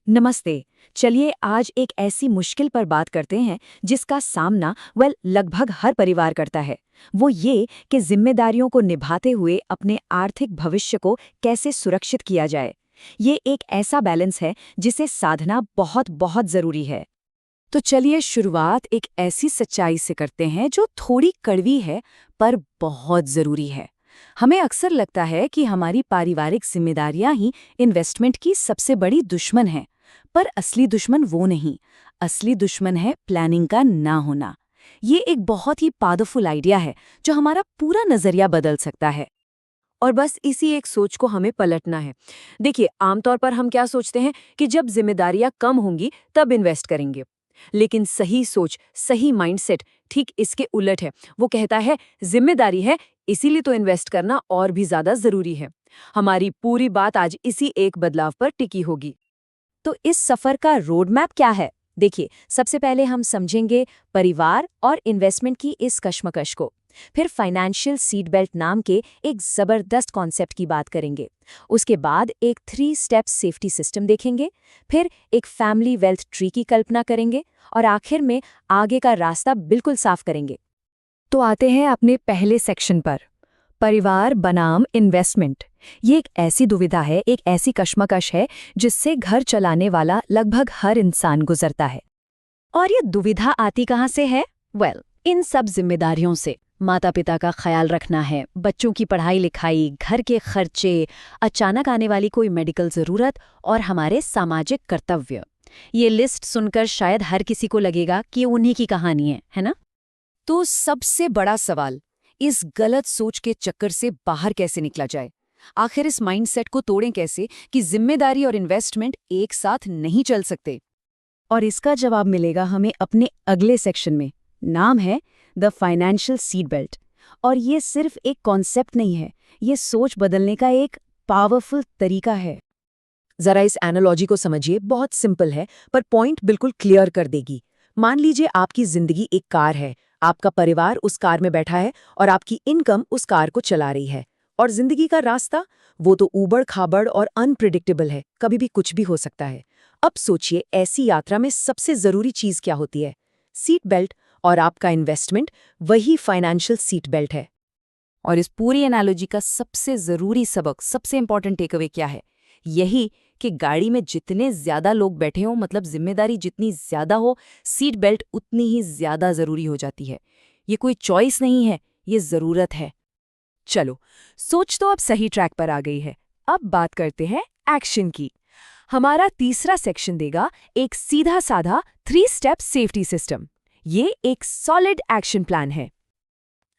नमस्ते। चलिए आज एक ऐसी मुश्किल पर बात करते हैं जिसका सामना लगभग हर परिवार करता है। वो ये कि जिम्मेदारियों को निभाते हुए अपने आर्थिक भविष्य को कैसे सुरक्षित किया जाए। ये एक ऐसा बैलेंस है जिसे साधना बहुत बहुत जरूरी है। तो चलिए शुरुआत एक ऐसी सच्चाई से करते हैं जो थोड़ी कड़वी है पर बहुत जरूरी है। हमें अक्सर लगता है कि हमारी पारिवारिक जिम्मेदारियां ही इन्वेस्टमेंट की सबसे बड़ी दुश्मन हैं, पर असली दुश्मन वो नहीं। असली दुश्मन है प्लानिंग का ना होना। ये एक बहुत ही पावरफुल आइडिया है जो हमारा पूरा नजरिया बदल सकता है। और बस इसी एक सोच को हमें पलटना है। देखिए, आमतौर पर हम क्या सोचते हैं कि जब जिम्मेदारियां कम होंगी तब इन्वेस्ट करेंगे। लेकिन सही सोच, सही माइंडसेट ठीक इसके उलट है। वो कहता है जिम्मेदारी है, इसीलिए तो इन्वेस्ट करना और भी ज्यादा जरूरी है। हमारी पूरी बात आज इसी एक बदलाव पर टिकी होगी। तो इस सफर का रोड मैप क्या है? देखिए, सबसे पहले हम समझेंगे परिवार और इन्वेस्टमेंट की इस कश्मकश को। फिर फाइनेंशियल सीट बेल्ट नाम के एक जबरदस्त कॉन्सेप्ट की बात करेंगे। उसके बाद एक 3 स्टेप सेफ्टी सिस्टम देखेंगे। फिर एक फैमिली वेल्थ ट्री की कल्पना करेंगे और आखिर में आगे का रास्ता बिल्कुल साफ करेंगे। तो आते हैं अपने पहले सेक्शन पर, परिवार बनाम इन्वेस्टमेंट। ये एक ऐसी दुविधा है, एक ऐसी कश्मकश है जिससे घर चलाने वाला लगभग हर इंसान गुजरता है। और ये दुविधा आती कहाँ से है? इन सब जिम्मेदारियों से। माता पिता का ख्याल रखना है, बच्चों की पढ़ाई लिखाई, घर के खर्चे, अचानक आने वाली कोई मेडिकल जरूरत और हमारे सामाजिक कर्तव्य। ये लिस्ट सुनकर शायद हर किसी को लगेगा कि उन्हीं की कहानी है ना? तो सबसे बड़ा सवाल, इस गलत सोच के चक्कर से बाहर कैसे निकला जाए? आखिर इस माइंडसेट को तोड़ें कैसे कि जिम्मेदारी और इन्वेस्टमेंट एक साथ नहीं चल सकते? और इसका जवाब मिलेगा हमें अपने अगले सेक्शन में। नाम है द फाइनेंशियल सीट बेल्ट। और ये सिर्फ एक कॉन्सेप्ट नहीं है, ये सोच बदलने का एक पावरफुल तरीका है। जरा इस एनालॉजी को समझिए, बहुत सिंपल है पर पॉइंट बिल्कुल क्लियर कर देगी। मान लीजिए आपकी जिंदगी एक कार है, आपका परिवार उस कार में बैठा है और आपकी इनकम उस कार को चला रही है। और जिंदगी का रास्ता, वो तो ऊबड़ खाबड़ और अनप्रिडिक्टेबल है, कभी भी कुछ भी हो सकता है। अब सोचिए, ऐसी यात्रा में सबसे जरूरी चीज क्या होती है? Seat belt. और आपका इन्वेस्टमेंट वही फाइनेंशियल सीट बेल्ट है। और इस पूरी एनालॉजी का सबसे जरूरी सबक, सबसे इंपॉर्टेंट टेकअवे क्या है? यही कि गाड़ी में जितने ज्यादा लोग बैठे हों, मतलब जिम्मेदारी जितनी ज्यादा हो, सीट बेल्ट उतनी ही ज्यादा जरूरी हो जाती है। ये कोई चॉइस नहीं है, ये जरूरत है। चलो, सोच तो अब सही ट्रैक पर आ गई है। अब बात करते हैं एक्शन की। हमारा तीसरा सेक्शन देगा एक सीधा साधा 3 स्टेप सेफ्टी सिस्टम। ये एक सॉलिड एक्शन प्लान है।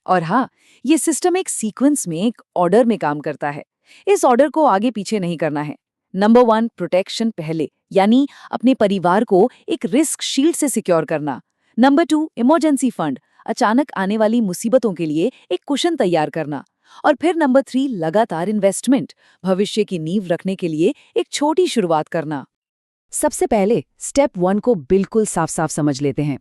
और हाँ, ये सिस्टम एक सीक्वेंस में, एक ऑर्डर में काम करता है। इस ऑर्डर को आगे पीछे नहीं करना है। नंबर 1, प्रोटेक्शन पहले, यानी अपने परिवार को एक रिस्क शील्ड से सिक्योर करना। नंबर 2, इमरजेंसी फंड, अचानक आने वाली मुसीबतों के लिए एक कुशन तैयार करना। और फिर नंबर 3, लगातार इन्वेस्टमेंट, भविष्य की नींव रखने के लिए एक छोटी शुरुआत करना। सबसे पहले स्टेप 1 को बिल्कुल साफ साफ समझ लेते हैं।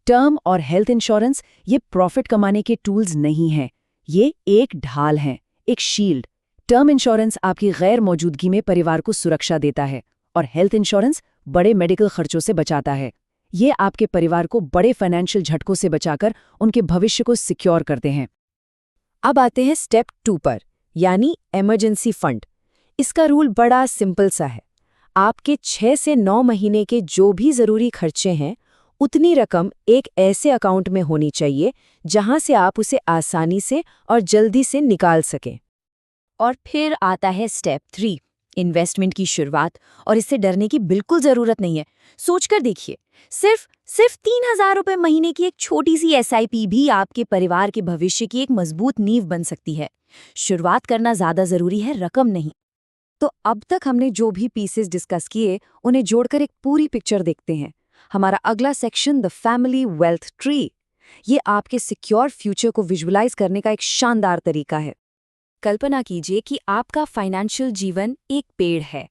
टर्म और हेल्थ इंश्योरेंस ये प्रॉफिट कमाने के टूल्स नहीं हैं, ये एक ढाल हैं, एक शील्ड। टर्म इंश्योरेंस आपकी गैर मौजूदगी में परिवार को सुरक्षा देता है और हेल्थ इंश्योरेंस बड़े मेडिकल खर्चों से बचाता है। ये आपके परिवार को बड़े फाइनेंशियल झटकों से बचाकर उनके भविष्य को सिक्योर करते हैं। अब आते हैं स्टेप 2 पर, यानी इमरजेंसी फंड। इसका रूल बड़ा सिंपल सा है। आपके 6 से 9 महीने के जो भी जरूरी खर्चे हैं, उतनी रकम एक ऐसे अकाउंट में होनी चाहिए जहां से आप उसे आसानी से और जल्दी से निकाल सकें। और फिर आता है स्टेप 3, इन्वेस्टमेंट की शुरुआत। और इससे डरने की बिल्कुल जरूरत नहीं है। सोचकर देखिए, सिर्फ 3,000 रुपए महीने की एक छोटी सी SIP भी आपके परिवार के भविष्य की एक मजबूत नींव बन सकती है। शुरुआत करना ज्यादा जरूरी है, रकम नहीं। तो अब तक हमने जो भी पीसेस डिस्कस किए, उन्हें जोड़कर एक पूरी पिक्चर देखते हैं। हमारा अगला section, the family wealth tree. ये आपके सिक्योर फ्यूचर को विजुअलाइज करने का एक शानदार तरीका है। कल्पना कीजिए कि आपका फाइनेंशियल जीवन एक पेड़ है।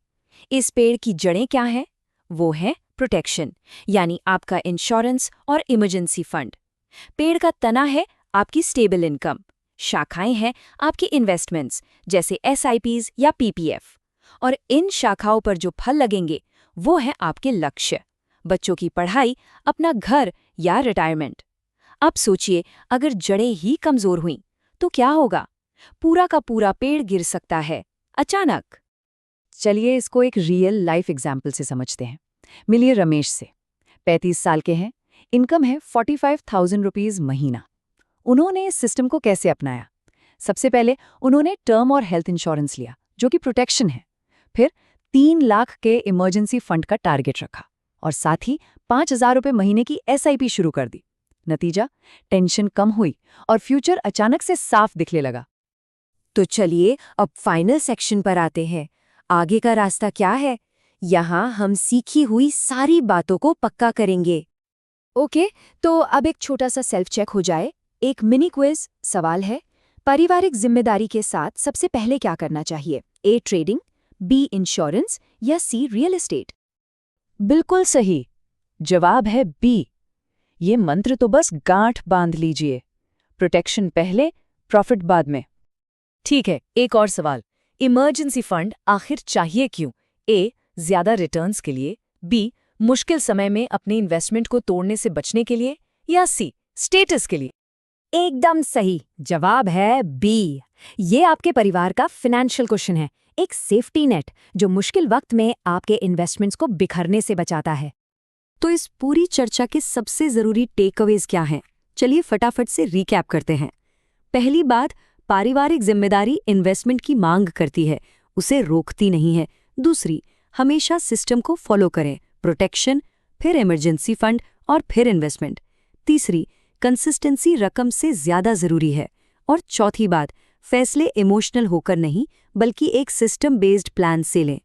इस पेड़ की जड़ें क्या हैं? वो है प्रोटेक्शन, यानी आपका इंश्योरेंस और इमरजेंसी फंड। पेड़ का तना है आपकी स्टेबल इनकम। शाखाएं हैं आपकी इन्वेस्टमेंट्स, जैसे SIPs या PPF। और इन शाखाओं पर जो फल लगेंगे, वो है आपके लक्ष्य, बच्चों की पढ़ाई, अपना घर या रिटायरमेंट। अब सोचिए, अगर जड़ें ही कमजोर हुईं तो क्या होगा? पूरा का पूरा पेड़ गिर सकता है अचानक। चलिए इसको एक रियल लाइफ एग्जाम्पल से समझते हैं। मिलिए रमेश से। 35 साल के हैं, इनकम है 45,000 रुपीज़ महीना। उन्होंने इस सिस्टम को कैसे अपनाया? सबसे पहले उन्होंने टर्म और हेल्थ इंश्योरेंस लिया, जो कि प्रोटेक्शन है। फिर 3 लाख के इमरजेंसी फंड का टारगेट रखा और साथ ही 5,000 रुपये महीने की SIP शुरू कर दी। नतीजा, टेंशन कम हुई और फ्यूचर अचानक से साफ दिखने लगा। तो चलिए अब फाइनल सेक्शन पर आते हैं। आगे का रास्ता क्या है? यहाँ हम सीखी हुई सारी बातों को पक्का करेंगे। ओके, तो अब एक छोटा सा सेल्फ चेक हो जाए। एक मिनी क्विज सवाल है, पारिवारिक जिम्मेदारी के साथ सबसे पहले क्या करना चाहिए? A ट्रेडिंग, B इंश्योरेंस या C रियल एस्टेट? बिल्कुल सही जवाब है B। ये मंत्र तो बस गांठ बांध लीजिए। प्रोटेक्शन पहले, प्रॉफिट बाद में। ठीक है, एक और सवाल। इमरजेंसी फंड आखिर चाहिए क्यों? A ज्यादा रिटर्न्स के लिए, B मुश्किल समय में अपने इन्वेस्टमेंट को तोड़ने से बचने के लिए, या C स्टेटस के लिए? एकदम सही जवाब है B। ये आपके परिवार का फाइनेंशियल क्वेश्चन है, एक सेफ्टी नेट जो मुश्किल वक्त में आपके इन्वेस्टमेंट्स को बिखरने से बचाता है। तो इस पूरी चर्चा के सबसे जरूरी टेकअवेज क्या हैं? चलिए फटाफट से रिकैप करते हैं। पहली बात, पारिवारिक जिम्मेदारी इन्वेस्टमेंट की मांग करती है, उसे रोकती नहीं है। दूसरी, हमेशा सिस्टम को फॉलो करें, प्रोटेक्शन, फिर इमरजेंसी फंड और फिर इन्वेस्टमेंट। तीसरी, कंसिस्टेंसी रकम से ज्यादा जरूरी है। और चौथी बात, फैसले इमोशनल होकर नहीं बल्कि एक सिस्टम बेस्ड प्लान से लें।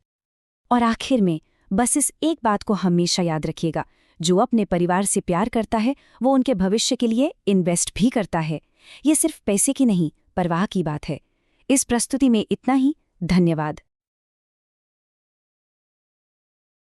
और आखिर में बस इस एक बात को हमेशा याद रखिएगा, जो अपने परिवार से प्यार करता है वो उनके भविष्य के लिए इन्वेस्ट भी करता है। ये सिर्फ पैसे की नहीं, परवाह की बात है। इस प्रस्तुति में इतना ही। धन्यवाद।